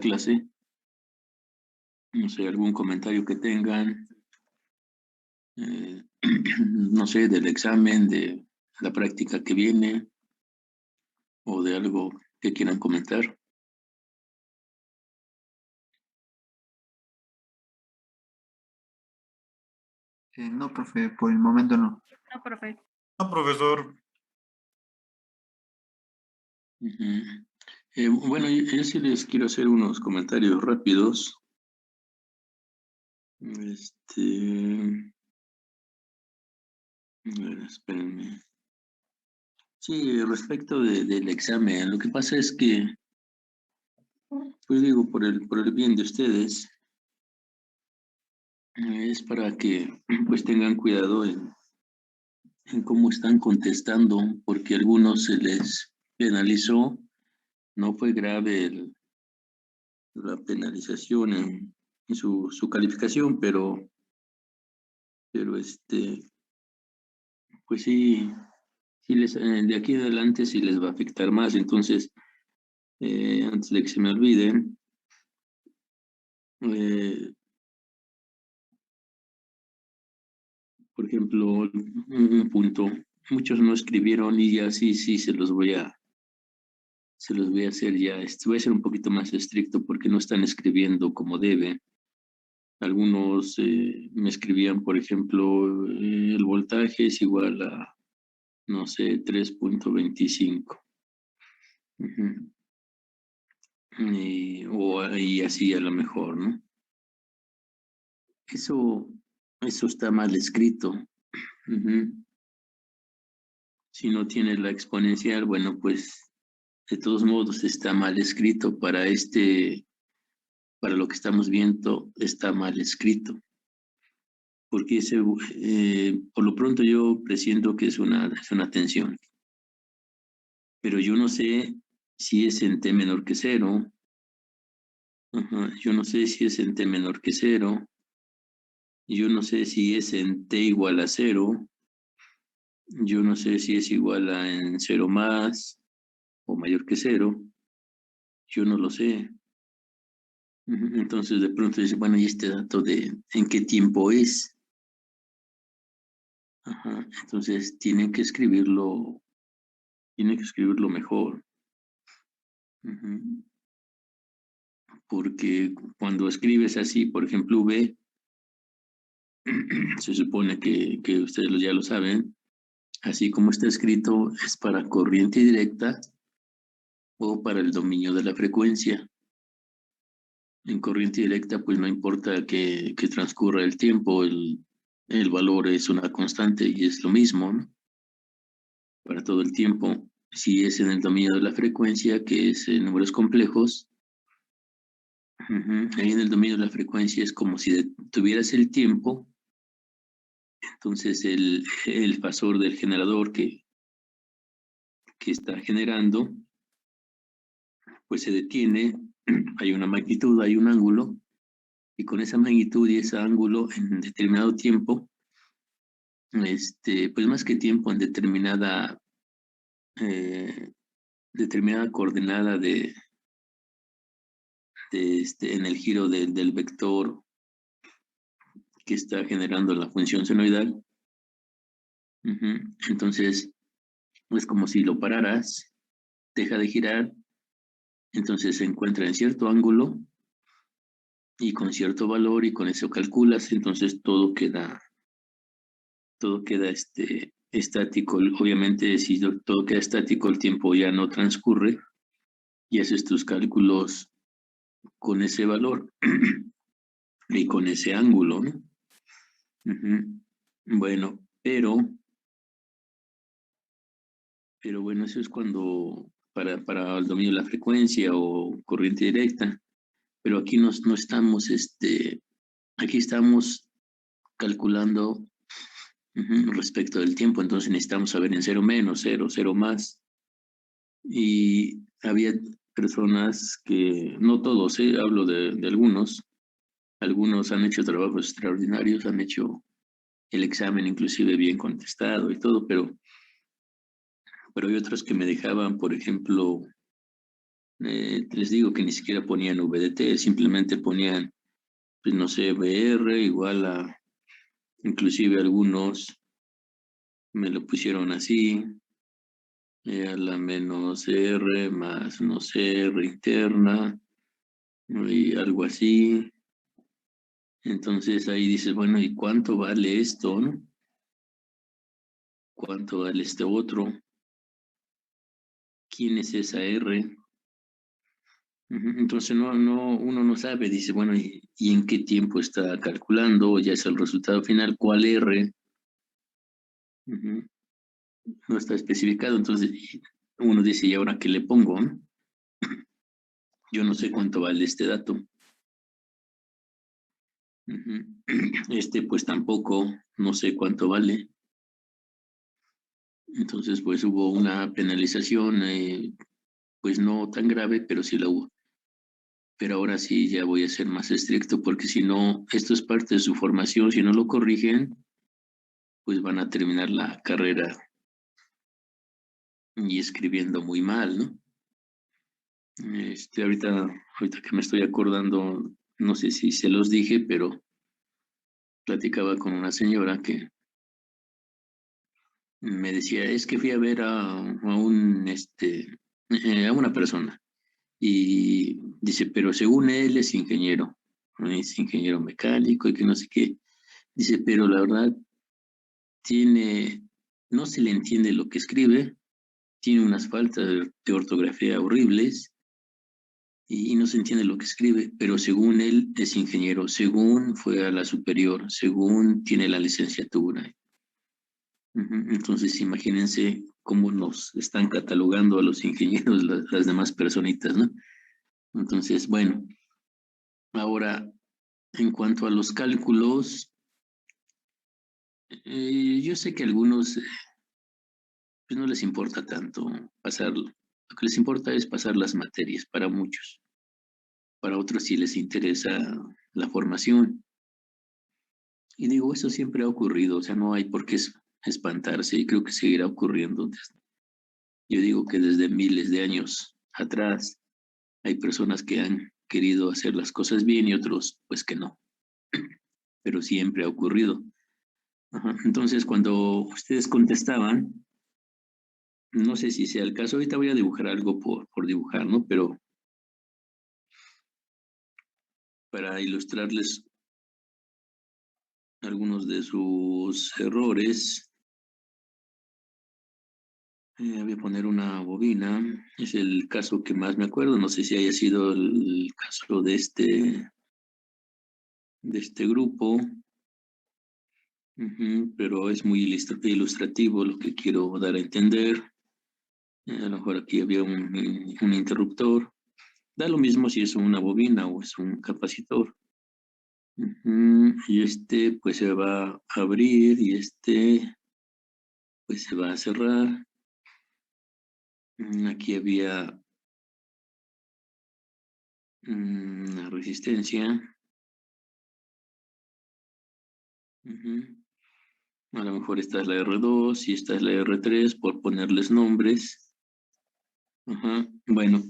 clase. No sé, algún comentario que tengan, no sé, del examen, de la práctica que viene o de algo que quieran comentar. No, profe, por el momento no. No, profe. No, profesor. Bueno, yo sí les quiero hacer unos comentarios rápidos. A ver, espérenme. Sí, respecto del examen, lo que pasa es que, pues digo, por el bien de ustedes, es para que pues tengan cuidado en cómo están contestando, porque a algunos se les penalizó, no fue grave la penalización en su calificación, pero pues sí, sí de aquí en adelante sí les va a afectar más. Entonces, antes de que se me olviden, por ejemplo, un punto, muchos no escribieron y ya sí se los voy a hacer ya, voy a ser un poquito más estricto porque no están escribiendo como debe. Algunos me escribían, por ejemplo, el voltaje es igual a, no sé, 3.25. Ujú. Y así a lo mejor, ¿no? Eso, eso está mal escrito. Ujú. Si no tiene la exponencial, bueno, pues de todos modos está mal escrito para lo que estamos viendo, está mal escrito. Porque por lo pronto yo presiento que es una tensión. Pero yo no sé si es en T menor que cero. Ajá, yo no sé si es en T menor que cero. Yo no sé si es en T igual a cero. Yo no sé si es igual a en cero más o mayor que cero. Yo no lo sé. Entonces de pronto dice, bueno, ¿y este dato de en qué tiempo es? Ajá, entonces tienen que escribirlo mejor. Ujú. Porque cuando escribes así, por ejemplo, V, se supone que ustedes ya lo saben, así como está escrito, es para corriente directa o para el dominio de la frecuencia. En corriente directa, pues no importa que transcurra el tiempo, el valor es una constante y es lo mismo, ¿no? Para todo el tiempo. Si es en el dominio de la frecuencia, que es en números complejos, ahí en el dominio de la frecuencia es como si tuvieras el tiempo, entonces el fasor del generador que está generando, pues se detiene, hay una magnitud, hay un ángulo, y con esa magnitud y ese ángulo en determinado tiempo, pues más que tiempo, en determinada coordenada en el giro del vector que está generando la función senoidal. Entonces, es como si lo pararas, deja de girar, entonces se encuentra en cierto ángulo y con cierto valor y con eso calculas, entonces todo queda estático. Obviamente, si todo queda estático, el tiempo ya no transcurre y haces tus cálculos con ese valor y con ese ángulo, ¿no? Bueno, pero bueno, eso es cuando para el dominio de la frecuencia o corriente directa, pero aquí no estamos, aquí estamos calculando respecto del tiempo, entonces necesitamos saber en cero menos, cero más. Y había personas que, no todos, hablo de algunos han hecho trabajos extraordinarios, han hecho el examen inclusive bien contestado y todo, pero hay otros que me dejaban, por ejemplo, Les digo que ni siquiera ponían VDT, simplemente ponían, pues no sé, BR igual a, inclusive algunos me lo pusieron así, a la menos R más, no sé, R interna, y algo así. Entonces ahí dices, bueno, ¿y cuánto vale esto, no? ¿Cuánto vale este otro? ¿Quién es esa R? Entonces uno no sabe, dice, bueno, ¿y en qué tiempo está calculando? Ya es el resultado final, ¿cuál R? Ujú. No está especificado, entonces uno dice, ¿y ahora qué le pongo? ¿No? Yo no sé cuánto vale este dato. Ujú. Este pues tampoco, no sé cuánto vale. Entonces pues hubo una penalización, pues no tan grave, pero sí la hubo. Pero ahora sí ya voy a ser más estricto porque si no, esto es parte de su formación, si no lo corrigen, pues van a terminar la carrera y escribiendo muy mal, ¿no? Ahorita que me estoy acordando, no sé si se los dije, pero platicaba con una señora que me decía, es que fui a ver a una persona y dice, pero según él es ingeniero, ¿no? Es ingeniero mecánico y que no sé qué. Dice, pero la verdad tiene, no se le entiende lo que escribe, tiene unas faltas de ortografía horribles y no se entiende lo que escribe, pero según él es ingeniero, según fue a la superior, según tiene la licenciatura. Entonces, imagínense cómo nos están catalogando a los ingenieros las demás personitas, ¿no? Entonces, bueno, ahora, en cuanto a los cálculos, yo sé que a algunos pues no les importa tanto pasarlo. Lo que les importa es pasar las materias para muchos. Para otros sí les interesa la formación. Y digo, eso siempre ha ocurrido, o sea, no hay por qué espantarse y creo que seguirá ocurriendo. Yo digo que desde miles de años atrás hay personas que han querido hacer las cosas bien y otros pues que no, pero siempre ha ocurrido. Ajá. Entonces, cuando ustedes contestaban, no sé si sea el caso, ahorita voy a dibujar algo por dibujar, ¿no? Pero para ilustrarles algunos de sus errores, voy a poner una bobina. Es el caso que más me acuerdo. No sé si haya sido el caso de este grupo, pero es muy ilustrativo lo que quiero dar a entender. A lo mejor aquí había un interruptor. Da lo mismo si es una bobina o es un capacitor. Y este pues se va a abrir y este pues se va a cerrar. Aquí había una resistencia. Ujú. A lo mejor esta es la R2 y esta es la R3 por ponerles nombres. Ajá. Bueno,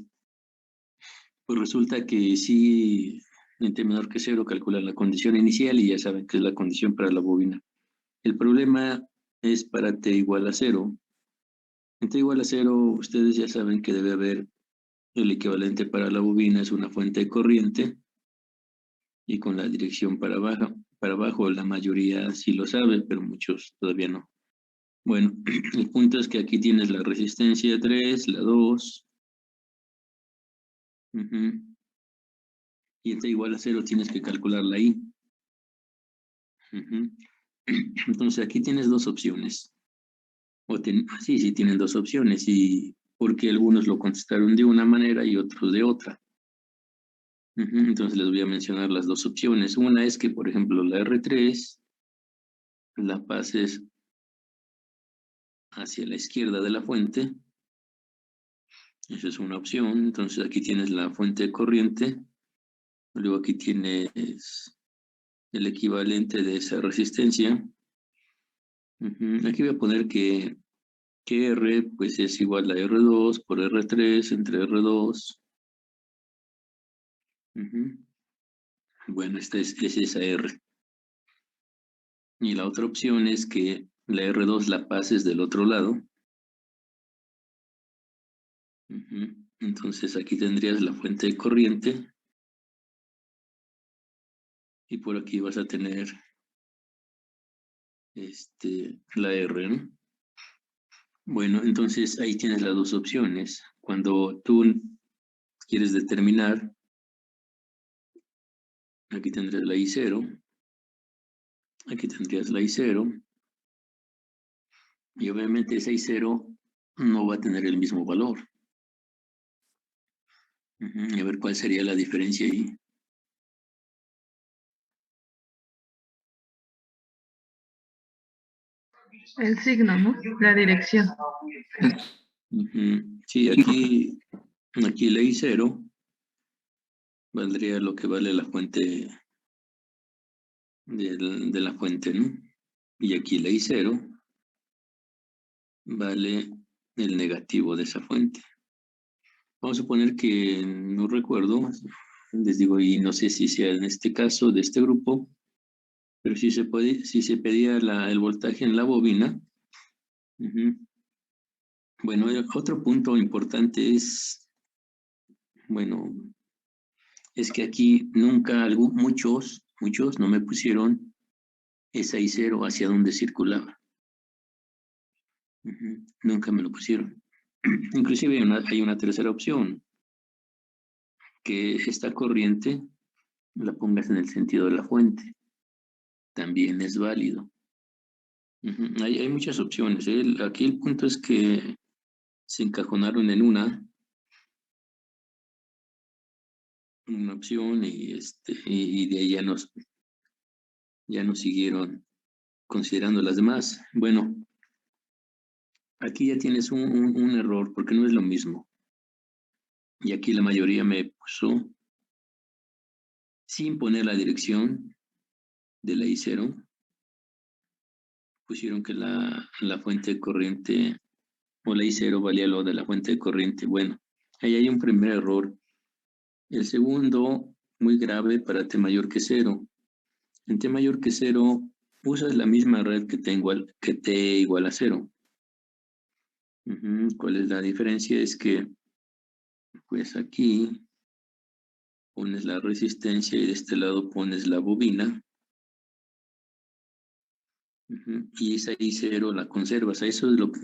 pues resulta que sí, en T menor que cero calculan la condición inicial y ya saben que es la condición para la bobina. El problema es para T igual a cero. En T igual a cero, ustedes ya saben que debe haber el equivalente para la bobina, es una fuente de corriente y con la dirección para abajo la mayoría sí lo sabe, pero muchos todavía no. Bueno, el punto es que aquí tienes la resistencia 3, la 2, y T igual a cero tienes que calcularla ahí. Entonces aquí tienes dos opciones. Sí, sí tienen dos opciones, y porque algunos lo contestaron de una manera y otros de otra. Entonces les voy a mencionar las dos opciones. Una es que, por ejemplo, la R3 la pases hacia la izquierda de la fuente. Esa es una opción. Entonces aquí tienes la fuente de corriente. Luego aquí tienes el equivalente de esa resistencia. Aquí voy a poner que R pues es igual a R2 por R3 entre R2. Ujú. Bueno, esta es esa R. Y la otra opción es que la R2 la pases del otro lado. Ujú. Entonces aquí tendrías la fuente de corriente y por aquí vas a tener la R, ¿no? Bueno, entonces ahí tienes las dos opciones. Cuando tú quieres determinar, aquí tendrías la I0, aquí tendrías la I0, y obviamente esa I0 no va a tener el mismo valor. A ver cuál sería la diferencia ahí. El signo, ¿no? La dirección. Sí, aquí la I0 valdría lo que vale la fuente de la fuente, ¿no? Y aquí la I0 vale el negativo de esa fuente. Vamos a suponer que no recuerdo, les digo, y no sé si sea en este caso de este grupo, pero si se pedía el voltaje en la bobina. Bueno, otro punto importante es, bueno, es que aquí nunca, muchos no me pusieron esa I0 hacia donde circulaba. Nunca me lo pusieron. Inclusive hay una tercera opción, que esta corriente la pongas en el sentido de la fuente. También es válido. Hay muchas opciones. Aquí el punto es que se encajonaron en una opción y de ahí ya nos siguieron considerando las demás. Bueno, aquí ya tienes un error porque no es lo mismo. Y aquí la mayoría me puso sin poner la dirección de la I0, pusieron que la fuente de corriente o la I0 valía lo de la fuente de corriente. Bueno, ahí hay un primer error. El segundo, muy grave para T mayor que 0. En T mayor que 0, usas la misma red que T igual a 0. ¿Cuál es la diferencia? Es que, pues aquí pones la resistencia y de este lado pones la bobina. Y esa I0 la conservas. Eso es lo que,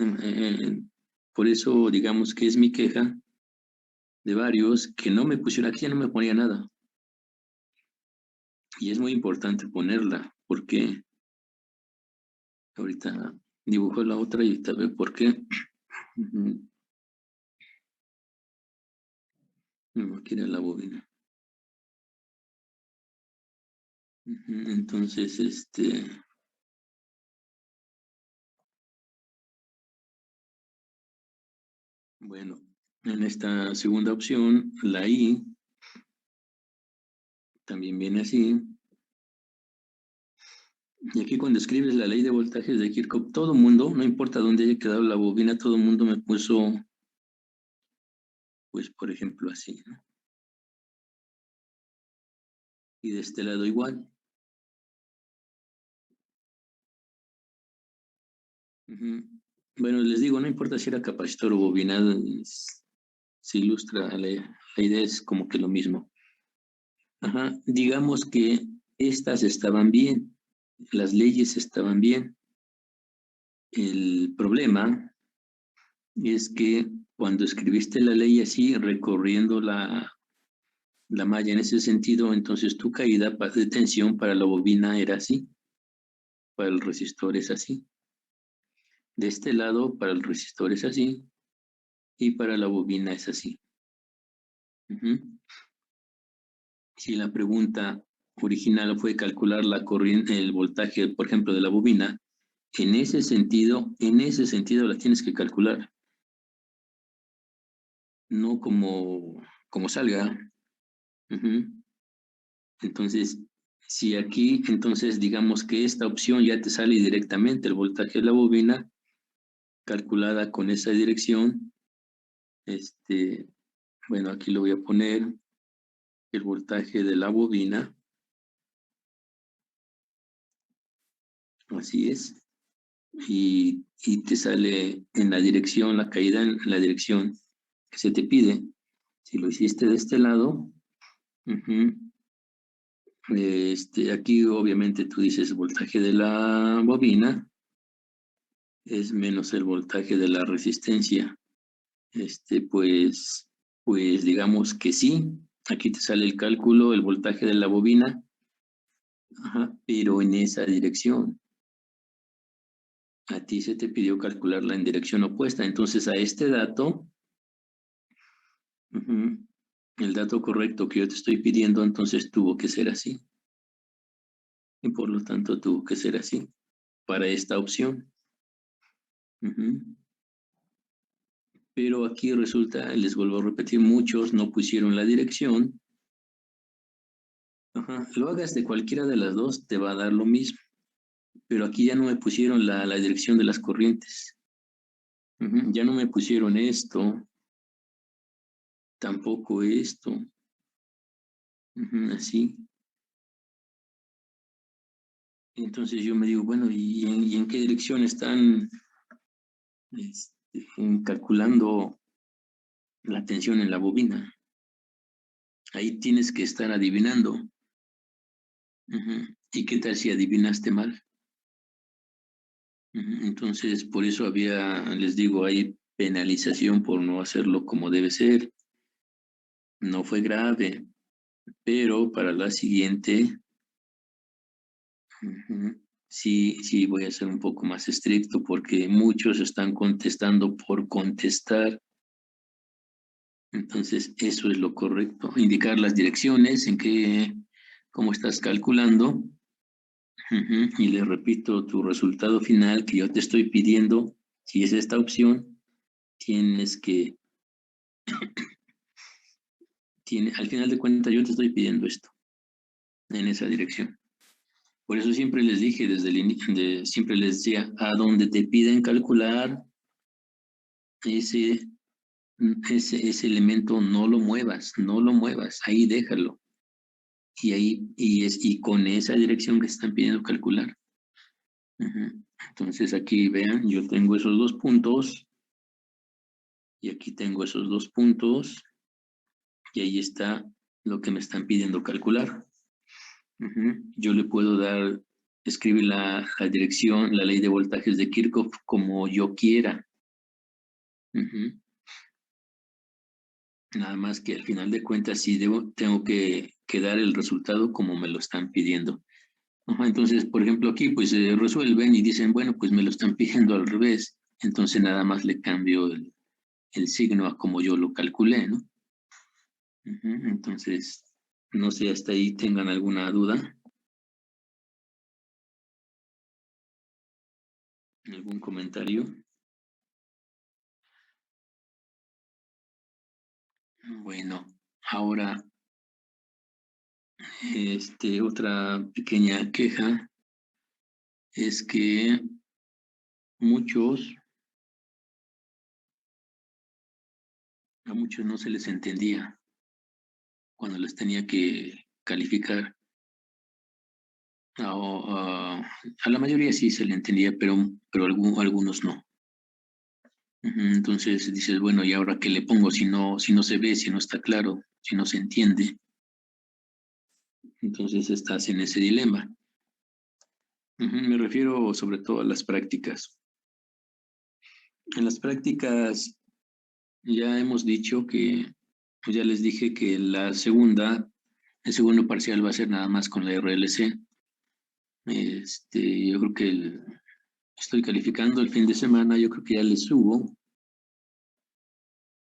por eso digamos que es mi queja de varios que no me pusieron, aquí ya no me ponía nada. Y es muy importante ponerla, porque ahorita dibujo la otra y ahorita veo por qué. No, aquí era la bobina. Entonces, bueno, en esta segunda opción, la I también viene así. Y aquí cuando escribes la ley de voltajes de Kirchhoff, todo mundo, no importa dónde haya quedado la bobina, todo mundo me puso, pues, por ejemplo, así, ¿no? Y de este lado igual. Bueno, les digo, no importa si era capacitor o bobina, se ilustra, la idea es como que lo mismo. Digamos que estas estaban bien, las leyes estaban bien. El problema es que cuando escribiste la ley así, recorriendo la malla en ese sentido, entonces tu caída de tensión para la bobina era así, para el resistor es así. De este lado, para el resistor es así, y para la bobina es así. Si la pregunta original fue calcular la corriente, el voltaje, por ejemplo, de la bobina, en ese sentido la tienes que calcular, no como salga. Entonces, si aquí, entonces digamos que esta opción ya te sale directamente el voltaje de la bobina, calculada con esa dirección, bueno, aquí lo voy a poner, el voltaje de la bobina, así es, y te sale en la dirección, la caída en la dirección que se te pide. Si lo hiciste de este lado, aquí obviamente tú dices voltaje de la bobina es menos el voltaje de la resistencia. Pues digamos que sí. Aquí te sale el cálculo, el voltaje de la bobina, pero en esa dirección. A ti se te pidió calcularla en dirección opuesta. Entonces, a este dato, el dato correcto que yo te estoy pidiendo, entonces tuvo que ser así. Y por lo tanto, tuvo que ser así para esta opción. Pero aquí resulta, les vuelvo a repetir, muchos no pusieron la dirección. Lo hagas de cualquiera de las dos, te va a dar lo mismo. Pero aquí ya no me pusieron la dirección de las corrientes. Ya no me pusieron esto, tampoco esto. Así. Entonces yo me digo, bueno, ¿y en qué dirección están calculando la tensión en la bobina? Ahí tienes que estar adivinando. ¿Y qué tal si adivinaste mal? Entonces, por eso les digo, hay penalización por no hacerlo como debe ser. No fue grave, pero para la siguiente, sí voy a ser un poco más estricto porque muchos están contestando por contestar. Entonces, eso es lo correcto. Indicar las direcciones en cómo estás calculando. Y le repito, tu resultado final que yo te estoy pidiendo, si es esta opción, tienes que, al final de cuentas, yo te estoy pidiendo esto, en esa dirección. Por eso siempre les dije desde el inicio, siempre les decía, a donde te piden calcular ese elemento, no lo muevas, ahí déjalo. Y con esa dirección que están pidiendo calcular. Entonces aquí vean, yo tengo esos dos puntos, y aquí tengo esos dos puntos, y ahí está lo que me están pidiendo calcular. Yo le puedo escribir la dirección, la ley de voltajes de Kirchhoff como yo quiera. Nada más que al final de cuentas sí tengo que dar el resultado como me lo están pidiendo. Entonces, por ejemplo, aquí pues resuelven y dicen, bueno, pues me lo están pidiendo al revés. Entonces nada más le cambio el signo a como yo lo calculé, ¿no? Entonces, no sé, hasta ahí tengan alguna duda. ¿Algún comentario? Bueno, ahora, otra pequeña queja es que a muchos no se les entendía cuando les tenía que calificar. A la mayoría sí se le entendía, pero algunos no. Entonces dices, bueno, ¿y ahora qué le pongo si no se ve, si no está claro, si no se entiende? Entonces estás en ese dilema. Me refiero sobre todo a las prácticas. En las prácticas ya hemos dicho que, ya les dije que el segundo parcial va a ser nada más con la RLC. Yo creo que estoy calificando el fin de semana, yo creo que ya les subo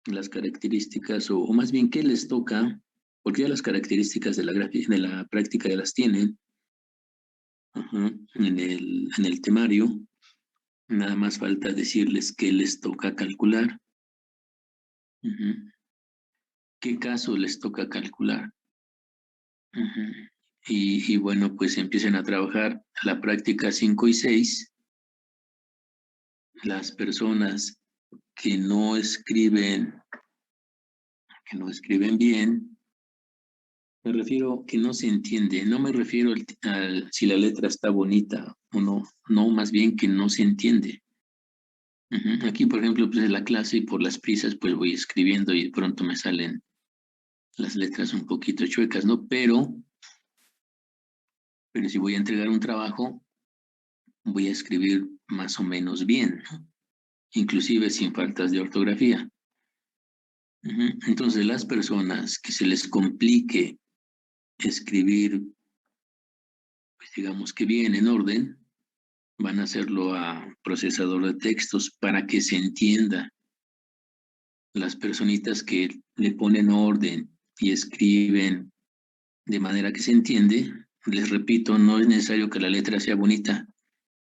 las características, o más bien qué les toca, porque ya las características de la práctica ya las tienen en el temario. Nada más falta decirles qué les toca calcular. ¿Qué caso les toca calcular? Y bueno, pues empiecen a trabajar la práctica 5 y 6. Las personas que no escriben bien, Me refiero que no se entiende. No me refiero si la letra está bonita o no. No, más bien que no se entiende. Aquí, por ejemplo, pues en la clase y por las prisas, pues voy escribiendo y de pronto me salen las letras un poquito chuecas, ¿no? Pero si voy a entregar un trabajo, voy a escribir más o menos bien, ¿no? Inclusive sin faltas de ortografía. Entonces, las personas que se les complique escribir, pues digamos que bien, en orden, van a hacerlo a procesador de textos para que se entienda. Las personitas que le ponen orden y escriben de manera que se entiende, les repito, no es necesario que la letra sea bonita,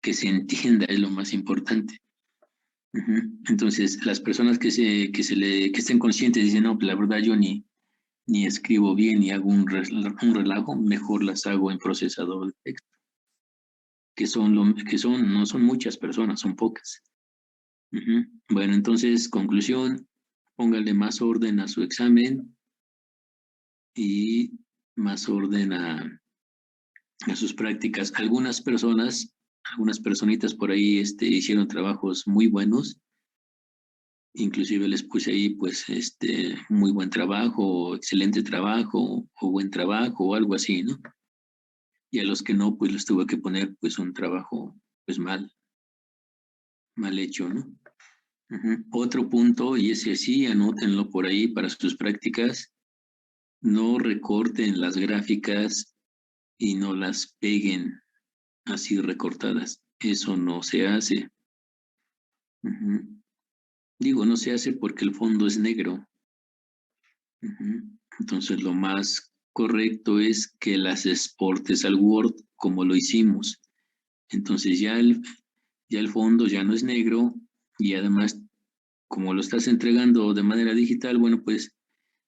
que se entienda es lo más importante. Entonces, las personas que estén conscientes dicen, no, la verdad yo ni escribo bien ni hago un relajo, mejor las hago en procesador de texto, no son muchas personas, son pocas. Bueno, entonces, conclusión, póngale más orden a su examen y más orden a sus prácticas. Algunas personitas por ahí hicieron trabajos muy buenos, inclusive les puse ahí pues muy buen trabajo, o excelente trabajo, o buen trabajo, o algo así, ¿no? Y a los que no, pues les tuve que poner pues un trabajo pues mal hecho, ¿no? Otro punto, y ese sí, anótenlo por ahí para sus prácticas, no recorten las gráficas y no las peguen así recortadas. Eso no se hace. Digo, no se hace porque el fondo es negro. Entonces, lo más correcto es que las exportes al Word como lo hicimos. Entonces, ya el fondo ya no es negro y además, como lo estás entregando de manera digital, bueno, pues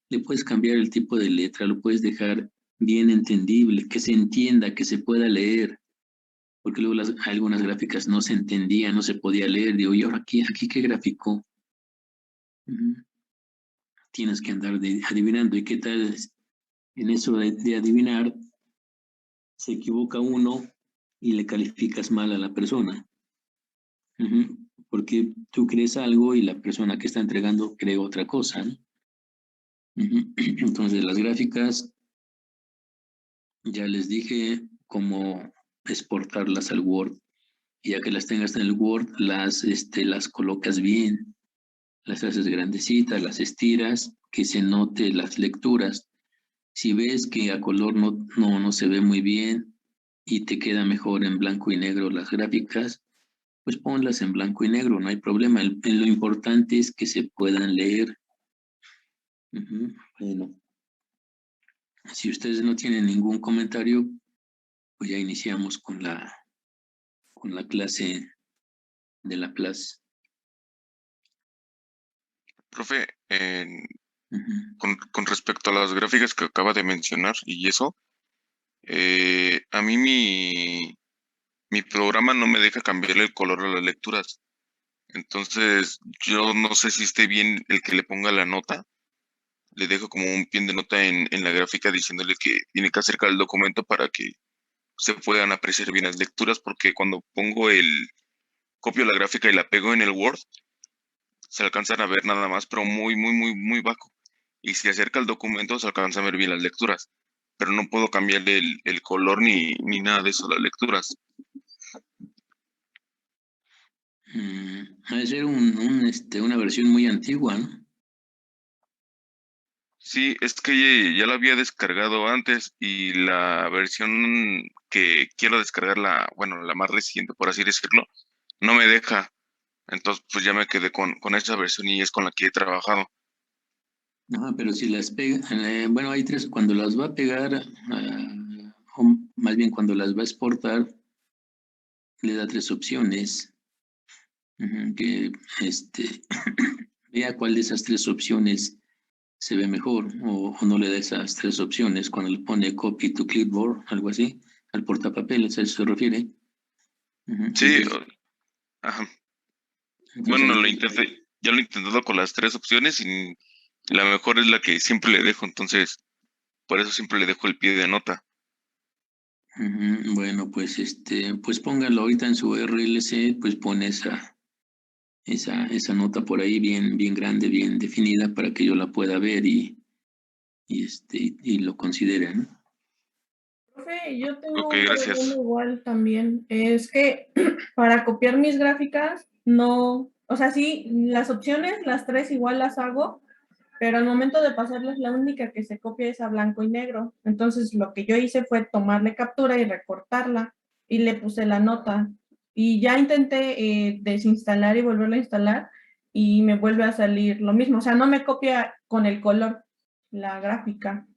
le puedes cambiar el tipo de letra, lo puedes dejar bien entendible, que se entienda, que se pueda leer, porque luego algunas gráficas no se entendían, no se podía leer, digo, y ahora aquí qué gráfico. Tienes que andar adivinando, y qué tal en eso de adivinar, se equivoca uno y le calificas mal a la persona. Porque tú crees algo y la persona que está entregando cree otra cosa, ¿no? Entonces, las gráficas, ya les dije cómo exportarlas al Word. Y ya que las tengas en el Word, las colocas bien, las haces grandecitas, las estiras, que se note las lecturas. Si ves que a color no se ve muy bien y te queda mejor en blanco y negro las gráficas, pues ponlas en blanco y negro, no hay problema. Lo importante es que se puedan leer. Bueno, si ustedes no tienen ningún comentario, pues ya iniciamos con la clase de la clase. Profe, con respecto a las gráficas que acaba de mencionar y eso, a mí mi programa no me deja cambiarle el color a las lecturas. Entonces, yo no sé si esté bien el que le ponga la nota. Le dejo como un pin de nota en la gráfica diciéndole que tiene que acercar el documento para que se puedan apreciar bien las lecturas, porque cuando copio la gráfica y la pego en el Word, se alcanzan a ver nada más, pero muy, muy, muy, muy bajo. Y si acerca el documento, se alcanzan a ver bien las lecturas, pero no puedo cambiarle el color ni nada de eso a las lecturas. Ha de ser una versión muy antigua, ¿no? Sí, es que ya la había descargado antes y la versión que quiero descargar, bueno, la más reciente, por así decirlo, no me deja. Entonces, pues ya me quedé con esa versión y es con la que he trabajado. Ajá, pero si las pega, bueno, hay tres, cuando las va a pegar, o más bien cuando las va a exportar, le da tres opciones. Que vea cuál de esas tres opciones se ve mejor, o no le da esas tres opciones cuando le pone copy to clipboard, algo así, al portapapeles, a eso se refiere. Sí, Entonces, ajá. entonces Bueno, ahí, ya lo he intentado con las tres opciones y la mejor es la que siempre le dejo, entonces Por eso siempre le dejo el pie de nota. Bueno, pues pues póngalo ahorita en su RLC, pues pone esa nota por ahí bien, bien grande, bien definida para que yo la pueda ver y lo considere, ¿no? Profe, yo tengo Ok, un gracias. problema igual también. Es que para copiar mis gráficas, no, o sea, sí, las opciones, las tres igual las hago, pero al momento de pasarles la única que se copia es a blanco y negro. Entonces lo que yo hice fue tomarle captura y recortarla y le puse la nota. Y ya intenté desinstalar y volverla a instalar y me vuelve a salir lo mismo. O sea, no me copia con el color la gráfica.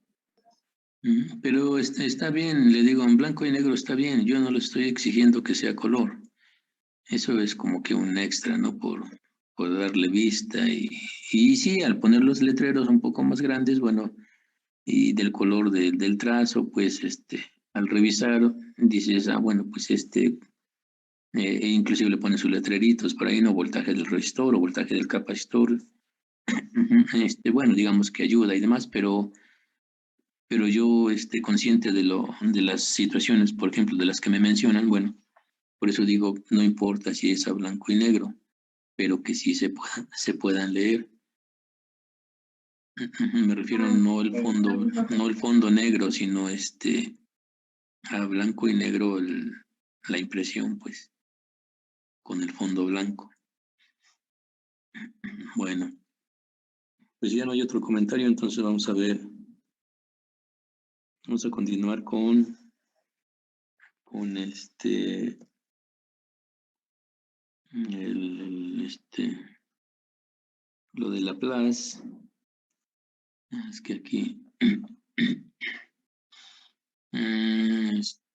Pero está bien, le digo, en blanco y negro está bien, yo no le estoy exigiendo que sea color. Eso es como que un extra, ¿no? Por darle vista y sí, al poner los letreros un poco más grandes, bueno, y del color del trazo, pues al revisar dices, bueno, pues inclusive le pone sus letreritos por ahí, ¿no? Voltaje del resistor o voltaje del capacitor. Bueno, digamos que ayuda y demás, pero yo consciente de las situaciones, por ejemplo, de las que me mencionan, bueno, por eso digo, no importa si es a blanco y negro, pero que sí se puedan leer. Me refiero no el fondo, no el fondo negro, sino a blanco y negro la impresión, pues, con el fondo blanco. Bueno, pues ya no hay otro comentario, entonces vamos a ver, vamos a continuar con lo de la Place. Es que aquí,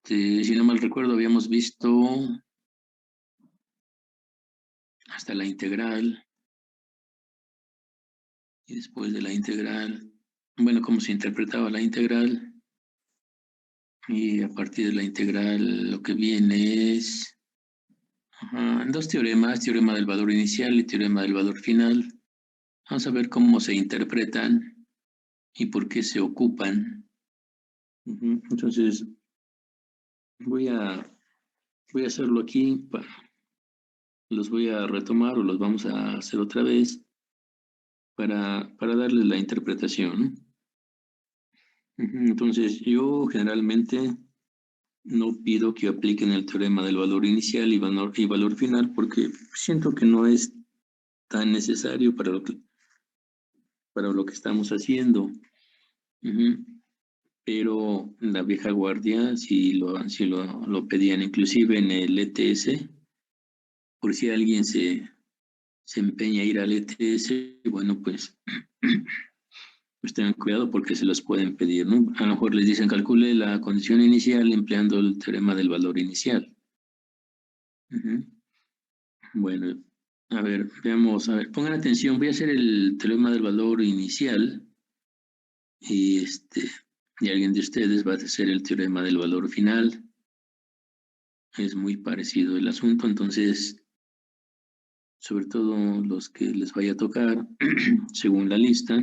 si no mal recuerdo, habíamos visto hasta la integral y después de la integral, bueno, cómo se interpretaba la integral y a partir de la integral lo que viene es dos teoremas, teorema del valor inicial y teorema del valor final. Vamos a ver cómo se interpretan y por qué se ocupan. Entonces, voy a, voy a hacerlo aquí, los voy a retomar o los vamos a hacer otra vez para darles la interpretación. Entonces, yo generalmente no pido que apliquen el teorema del valor inicial y valor final porque siento que no es tan necesario para lo que estamos haciendo. Pero la vieja guardia, si lo pedían inclusive en el ETS, por si alguien se empeña a ir al ETS, bueno, pues tengan cuidado porque se los pueden pedir, ¿no? A lo mejor les dicen calcule la condición inicial empleando el teorema del valor inicial. Bueno, a ver, veamos, a ver, pongan atención, voy a hacer el teorema del valor inicial y y alguien de ustedes va a hacer el teorema del valor final. Es muy parecido el asunto, entonces, sobre todo los que les vaya a tocar, según la lista,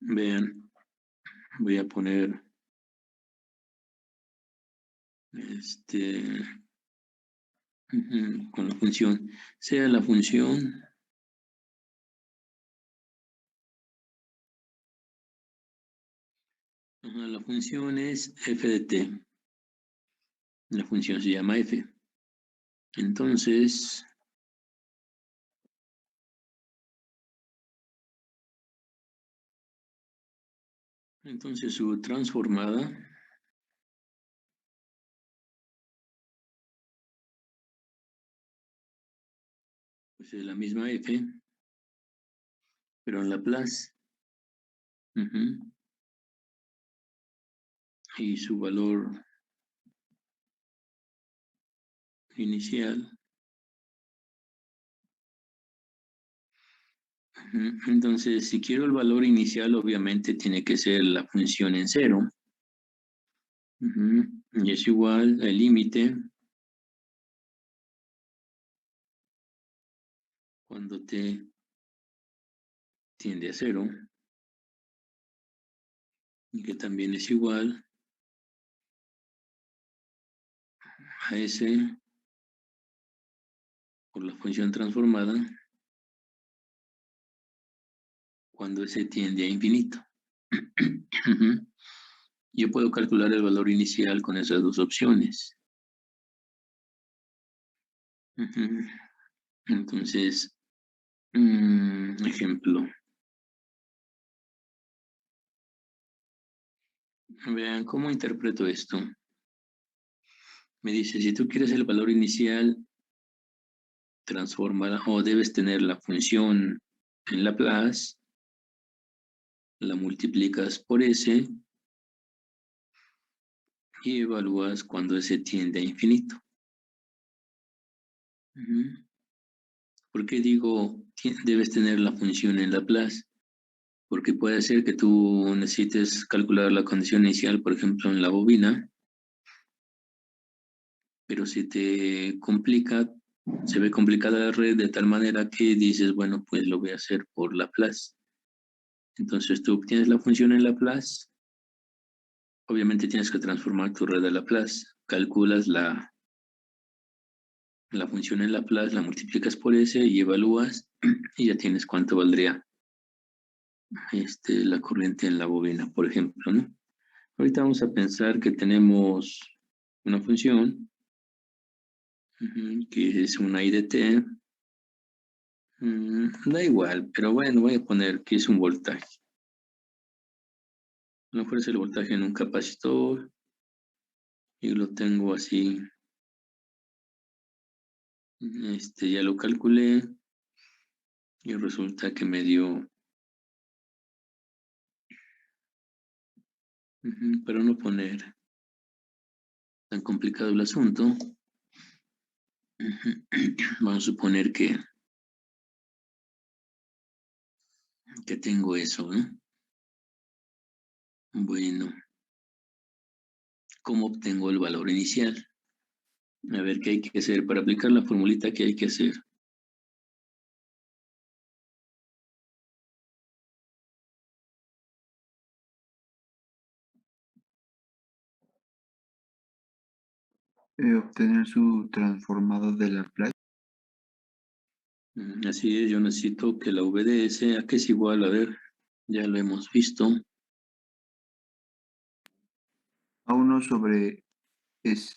vean, voy a poner con la función, sea la función, la función es f de t, la función se llama f. Entonces, su transformada pues es la misma f, pero en Laplace. Y su valor inicial. Entonces, si quiero el valor inicial, obviamente tiene que ser la función en cero. Y es igual al límite cuando t tiende a cero. que también es igual a S por la función transformada cuando S tiende a infinito. Yo puedo calcular el valor inicial con esas dos opciones. Entonces, ejemplo. Vean, ¿cómo interpreto esto? Me dice, si tú quieres el valor inicial, transfórmala o debes tener la función en Laplace, la multiplicas por S y evalúas cuando S tiende a infinito. ¿Por qué digo debes tener la función en Laplace? Porque puede ser que tú necesites calcular la condición inicial, por ejemplo, en la bobina, pero si te complica, se ve complicada la red de tal manera que dices, bueno, pues lo voy a hacer por Laplace. Entonces tú obtienes la función en Laplace, obviamente tienes que transformar tu red a Laplace, calculas la función en Laplace, la multiplicas por S y evalúas y ya tienes cuánto valdría la corriente en la bobina, por ejemplo, ¿no? Ahorita vamos a pensar que tenemos una función que es una I de t. Da igual, pero bueno, voy a poner que es un voltaje. A lo mejor es el voltaje en un capacitor y lo tengo así. Ya lo calculé y resulta que me dio, para no poner tan complicado el asunto, vamos a suponer que tengo eso, ¿no? Bueno, ¿cómo obtengo el valor inicial? A ver qué hay que hacer para aplicar la formulita que hay que hacer. Obtener su transformado de Laplace. Así es, yo necesito que la V de S, ¿a qué es igual? A ver, ya lo hemos visto. A 1 sobre S.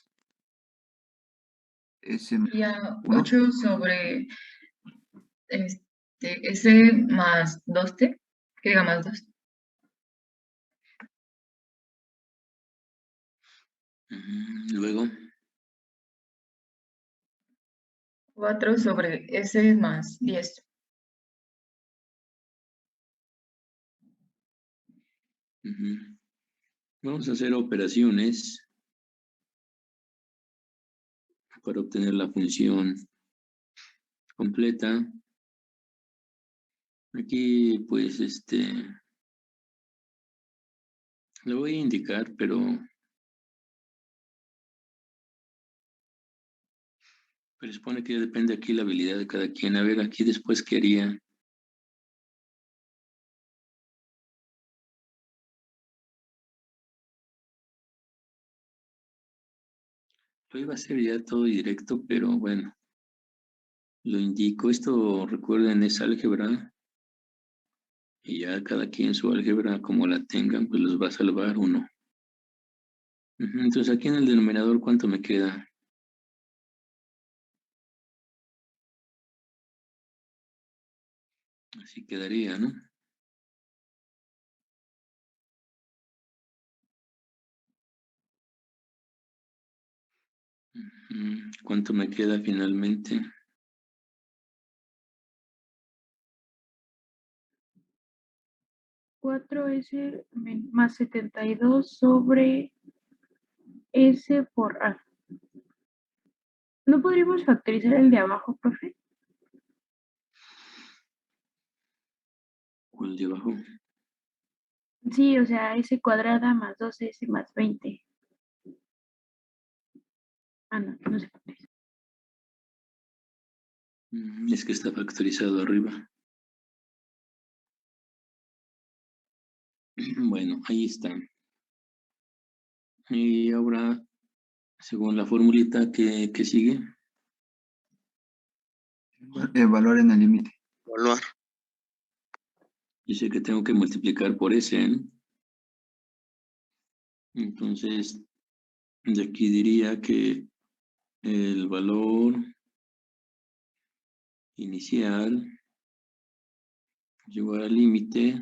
S Y a 1. 8 sobre S más 2T, que diga más 2. Luego, 4 sobre S más 10. vamos a hacer operaciones para obtener la función completa. Aquí, pues, lo voy a indicar, pero supone que depende aquí la habilidad de cada quien. A ver, aquí después, ¿qué haría? Lo iba a hacer ya todo directo, pero bueno, lo indico. Esto, recuerden, es álgebra. Y ya cada quien su álgebra, como la tengan, pues los va a salvar uno. Entonces, aquí en el denominador, ¿cuánto me queda? Así quedaría, ¿no? ¿Cuánto me queda finalmente? 4S más 72 sobre S por A. ¿No podríamos factorizar el de abajo, profe? ¿O el de abajo? Sí, o sea, S cuadrada más 2S más 20. Ah, no, no se factoriza. Es que está factorizado arriba. Bueno, ahí está. Y ahora, según la formulita que sigue, Valor en el límite. Evaluar. dice que tengo que multiplicar por S, ¿no? Entonces, de aquí diría que el valor inicial igual al límite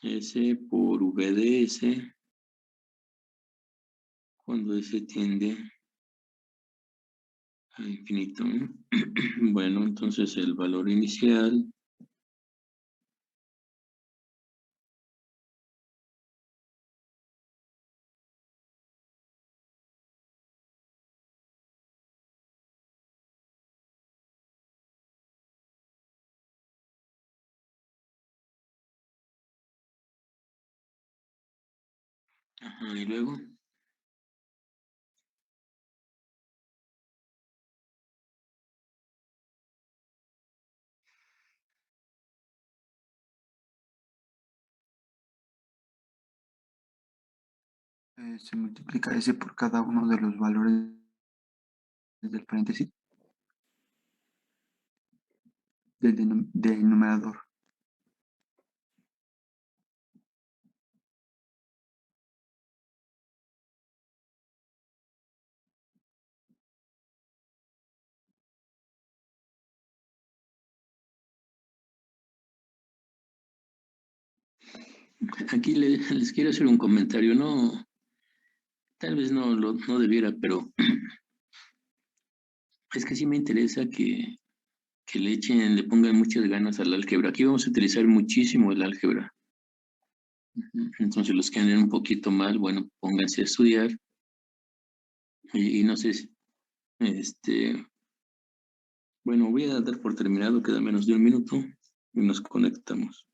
S por V de S cuando S tiende a infinito, ¿no? Bueno, entonces el valor inicial ajá, y luego Se multiplica S por cada uno de los valores del paréntesis del numerador. aquí les quiero hacer un comentario, no, tal vez no debiera, pero es que sí me interesa que le pongan muchas ganas al álgebra. Aquí vamos a utilizar muchísimo el álgebra. Entonces los que anden un poquito mal, bueno, pónganse a estudiar. Y no sé, bueno, voy a dar por terminado, queda menos de un minuto y nos conectamos.